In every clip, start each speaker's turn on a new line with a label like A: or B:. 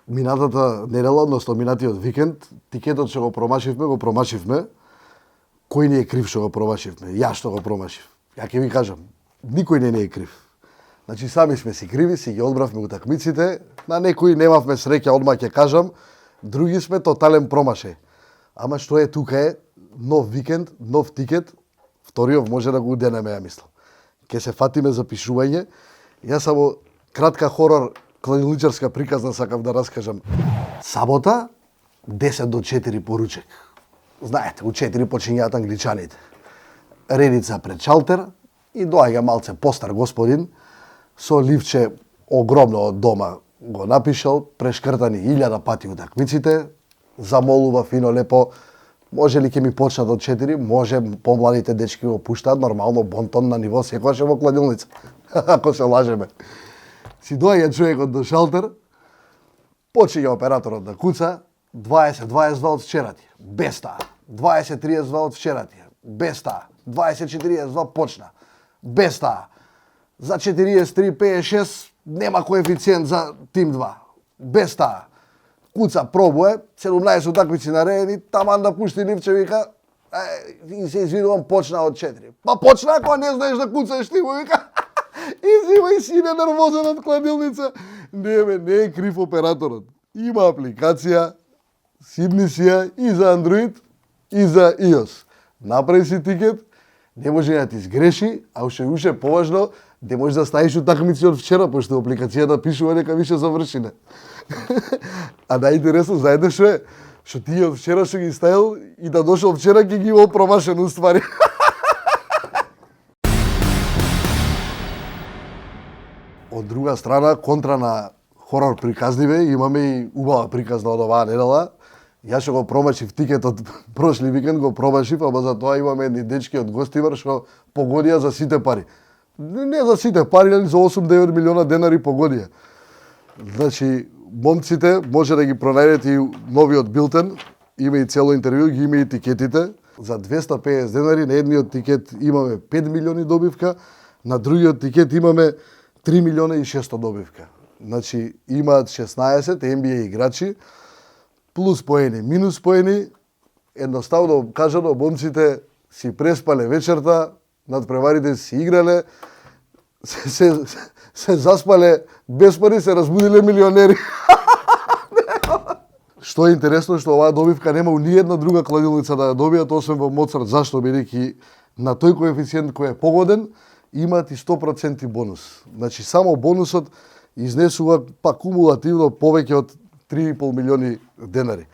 A: Минатата недела, односно минатиот викенд, тикетот што го промашивме. Кој не е крив што го промашивме? Јас што го промашив. Ја ќе ви кажам, никој не е крив. Значи сами сме си криви, си ги одбравме утакмиците, на некои немавме среќа, одма ќе кажам, други сме тотален промашај. Ама што е тука е нов викенд, нов тикет, вториот може да го уденеме, ја мислам. Ке се фатиме за пишување. Јас само кратка хорор кладилничарска приказна сакам да раскажам. Сабота 10 до 4 поручек. Знаете, у 4 почињаат англичаните. Редица пред шалтер и доаѓа малце постар господин со ливче огромно од дома го напишал, прешкртани 1000 пати утакмиците, замолува фино лепо, може ли ќе ми почнат од 4, може помладите дечки го пуштаат, нормално бонтон на ниво секогаш е во кладилница. Ако се лажеме. Си доаѓа човекот до шалтер, почиња операторот да куца, 20-22 од вчера ти, без таа. 20-32 од вчера ти, без таа. 20-42 почна, без таа. За 43-56 нема коефициент за тим 2, без таа. Куца, пробуе, 17 утакмици наредени, таман да пушти ливче, вика, се извинувам, почна од 4. Па почна, ако не знаеш да куцаш ти, му вика, изима и сине нервозен од кладилница. Не е крив операторот. Има апликација, сипни си ја и за Android, и за iOS. Направи си тикет, не може да ти сгреши, а уште поважно, не можеш да ставиш утакмици од вчера, пошто апликацијата пишува дека више завршине. А најинтересно, знаете што е? Што ти од вчера што ги ставил и да дошол вчера ќе ги опромашен уствари. Од друга страна, контра на хорор приказниве, имаме и убава приказна од оваа недела. Јас што го промашив тикетот прошли викенд, го промашив, ама за тоа имаме едни дечки од Гостивар што погодија за сите пари. Не за сите пари, али за 8-9 милиона денари погодија. Значи, момците може да ги пронајдете и новиот билтен, има и цело интервју, ги има и тикетите. За 250 денари на едниот тикет имаме 5 милиони добивка, на другиот тикет имаме 3 милиона и 600 добивка. Значи, имаат 16 NBA играчи, плюс поени, минус поени, едноставно кажано, момците си преспале вечерта, надпреварите си играле, се заспале без пари, се разбудиле милионери. Што е интересно, што оваа добивка нема у ниједна друга кладилница да ја добијат, освен во Моцарт. Зашто? Бидејќи на тој коефициент кој е погоден, имаат и 100% бонус. Значи, само бонусот изнесува па кумулативно повеќе од 3,5 милиони денари.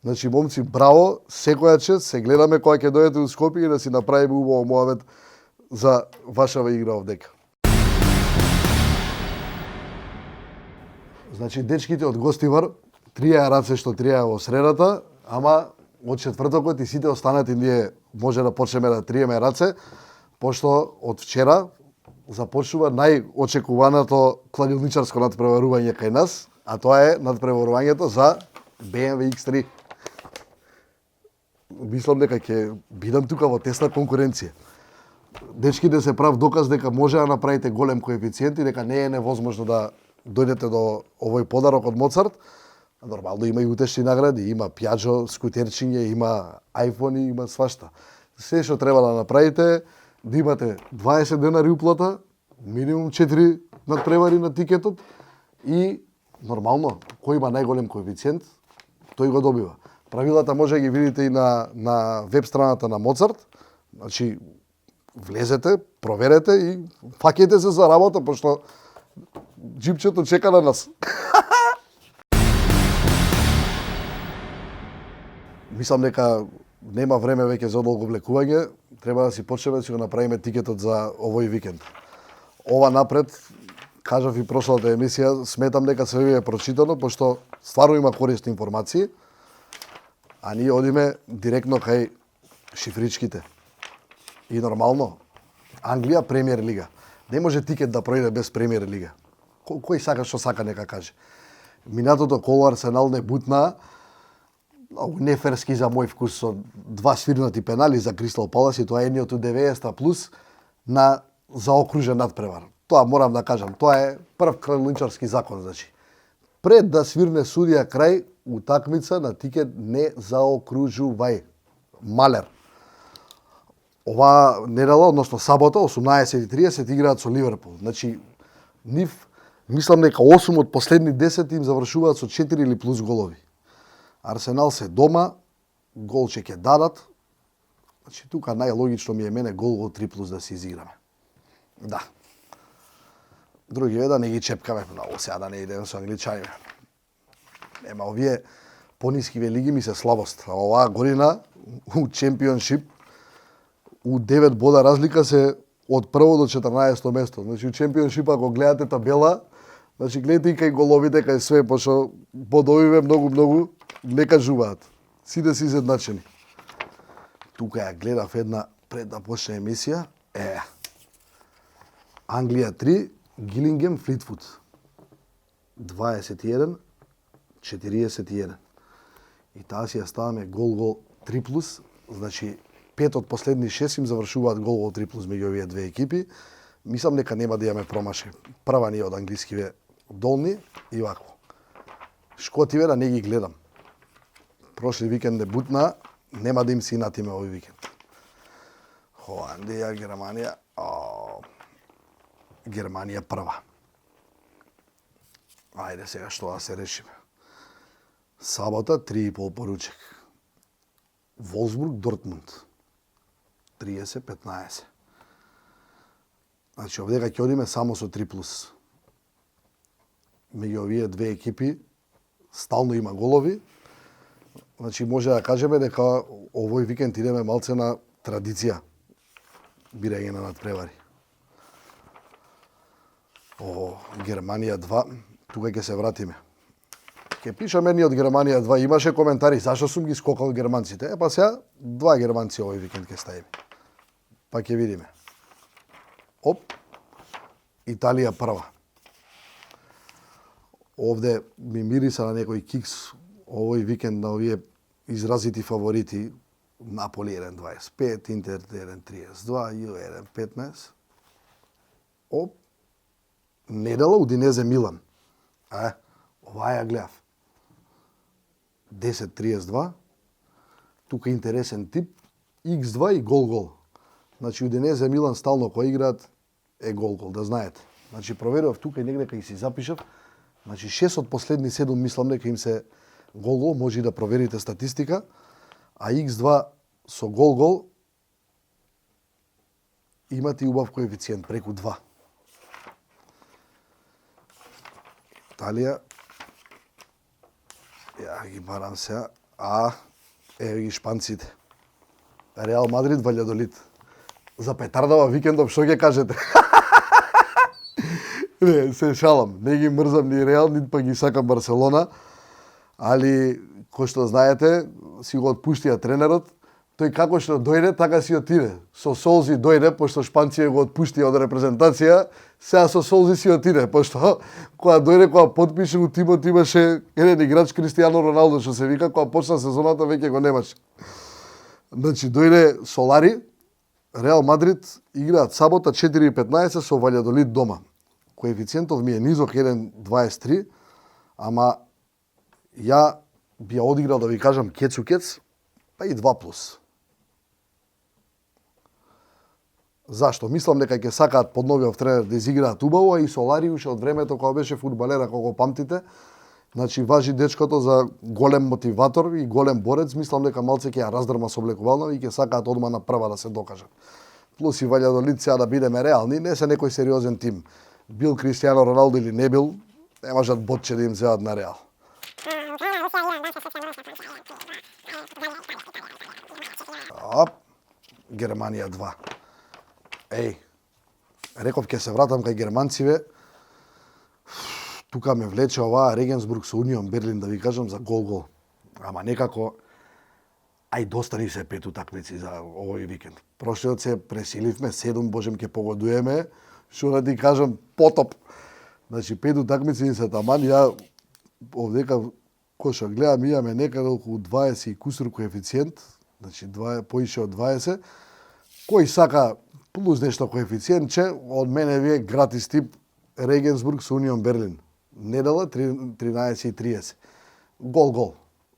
A: Значи, момци, браво, секоја чест, се гледаме кога ќе дојдете у Скопје и да си направиме убаво муавет за вашава игра овдека. Значи, дечките од Гостивар триеа раце што триеа во средата, ама од четвртокот и сите останати ние може да почнеме да триеме раце, пошто од вчера започнува најочекуваното кладилничарско надпреварување кај нас, а тоа е надпреварувањето за BMW X3. Мислам дека ќе бидам тука во тесна конкуренција. Дечките се прав доказ дека може да направите голем коефициент и дека не е невозможно да дојдете до овој подарок од Моцарт. Нормално има и утешни награди, има Пјаджо, скутерчиња, има айфони, има свашта. Се што треба да направите, да имате 20 денари уплата, минимум 4 надпревари на тикетот и нормално, кој има најголем коефициент, тој го добива. Правилата може да ги видите и на веб страната на Моцарт. Значи, влезете, проверете и фаќете се за работа, пошто джипчето чека на нас. Мислам дека нема време веќе за одолго влекување, треба да си почнеме да си го направиме тикетот за овој викенд. Ова напред, кажав и прошлата емисија, сметам дека се ви е прочитано, пошто стварно има корисни информации, а ние одиме директно кај шифричките. И нормално, Англија премиер лига. Не може тикет да пројде без премиер лига. Кој сака што сака нека каже. Минатото коло Арсенал не бутна, неферски за мој вкус, со 2 свирнати пенали за Кристал Палас и тоа едниот у 90 плюс на заокружен надпревар. Тоа морам да кажам, тоа е прв кралничарски закон, значи. Пред да свирне судија крај утакмица на тикет не заокружувај. Малер. Ова недела, односно сабота, 18:30 играат со Ливерпул. Значи, нив, мислам дека 8 од последни 10 им завршуваат со 4 или плюс голови. Арсенал се дома, гол ќе дадат. Значи, тука најлогично ми е мене гол во 3 плюс да се изиграме. Да. Други да не ги чепкаме многу, сега да не идеме со англичани. Нема, овие понискиве лиги ми се слабост. А оваа година у чемпионшип у 9 бода разлика се од прво до 14 место. Значи у чемпионшип ако гледате табела, значи гледате и кај головите, кај све, пошто бодовиве многу не кажуваат. Сите си изедначени. Тука ја гледав една пред да почне емисија. Англија 3, Гилингем Флитвуд. 21-41. И таа си ја ставаме гол 3 плюс, значи 5 од последни 6 им завршуваат гол во 3 плюс меѓу овие две екипи. Мислам дека нема да имаме промаши. Прва ни од англискиве долни и вакво. Шкотиве да не ги гледам. Прошли викенд дебутна, нема да им се инатиме овој викенд. Холандија, Германија, Германија прва. Ајде сега што да се решиме. Сабота 3,5 поручек. Волсбург Дортмунд. 30-15. Значи овдека ќе одиме само со 3 плюс. Меѓу овие две екипи стално има голови. Значи може да кажеме дека овој викенд идеме малце на традиција. Бирање на надпревари. Германија 2, тука ќе се вратиме. Ке пишаме ни од Германија 2, имаше коментари зашо сум ги скокал германците. Па сега два германци овој викенд ќе ставиме. Па ќе видиме. Италија прва. Овде ми мириса на некој кикс овој викенд на овие изразити фаворити. Наполи 1-25, Интер 1-32, Ју 1-15. Недела Удинезе Милан. Оваа ја гледав. 10-32. Тука интересен тип. X2 и гол-гол. Значи Удинезе Милан стално кој играат е гол-гол, да знаете. Значи проверував тука и негде кај си запишав. Значи 6 од последни 7 мислам дека им се гол-гол, може и да проверите статистика. А X2 со гол-гол имате убав коефициент преку 2. Италија, ја ги барам сега, еве ги шпанците. Реал Мадрид, Ваљадолид. За петардава викендов што ќе кажете? Не, се шалам. Не ги мрзам ни Реал, нит па ги сакам Барселона. Али, кој што знаете, си го отпуштија тренерот. Тој како што дојде, така си отиде. Со солзи дојде, пошто Шпанција го отпуштија од репрезентација, сега со солзи си отиде, пошто кога дојде, кога потпише у тимот имаше еден играч Кристијано Роналдо, што се вика, кога почна сезоната веќе го немаше. Значи, дојде Солари, Реал Мадрид играат сабота 4:15 со Ваљадолид дома. Коефициентов ми е низок 1,23, ама ја би ја одиграл да ви кажам кец, па и 2+. Зашто? Мислам дека ќе сакаат под новиот тренер да изиграат убаво, а и Солари уште од времето кога беше фудбалер, ако го памтите, значи важи дечкото за голем мотиватор и голем борец, мислам дека малце ќе ја раздрма со облекувална и ќе сакаат одма на прва да се докажат. Плюс и Ваљадолид, сега да бидеме реални, не се некој сериозен тим. Бил Кристијано Роналдо или не бил, не можат ботче да им зеат на Реал. Германија 2. Реков ќе се вратам кај германциве. Тука ме влече оваа Регенсбург со Унион Берлин, да ви кажам, за гол-гол. Ама некако, доста ни се 5 утакмици за овој викенд. Прошлиот се пресиливме, 7, божем ќе погодуеме, што да ти кажам, потоп. Значи, 5 утакмици ни се таман, ја овдека, кој што гледам, имаме некаде околу 20 и кусур коефициент, значи поише од 20. Кој сака плюс нешто коефициентче, од мене вие гратис тип Регенсбург со Унион Берлин. Недела 13:30. Гол.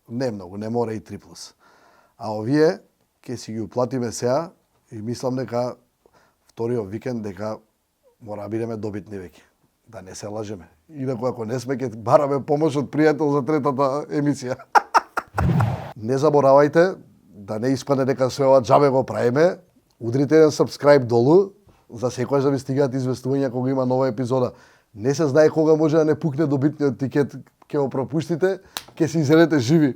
A: Не многу, не мора и 3+. А овие ќе си ги уплатиме сега и мислам дека вториот викенд дека мора да бидеме добитни веќе. Да не се лажеме. Инаку ако не сме, ќе бараме помош од пријател за третата емисија. Не заборавајте да не испадне дека све ова џабе го правиме. Удрите еден subscribe долу, за секојаш да ви стигаат известувања кога има нова епизода. Не се знае кога може да не пукне добитниот тикет, ќе го пропуштите, ќе се изедете живи.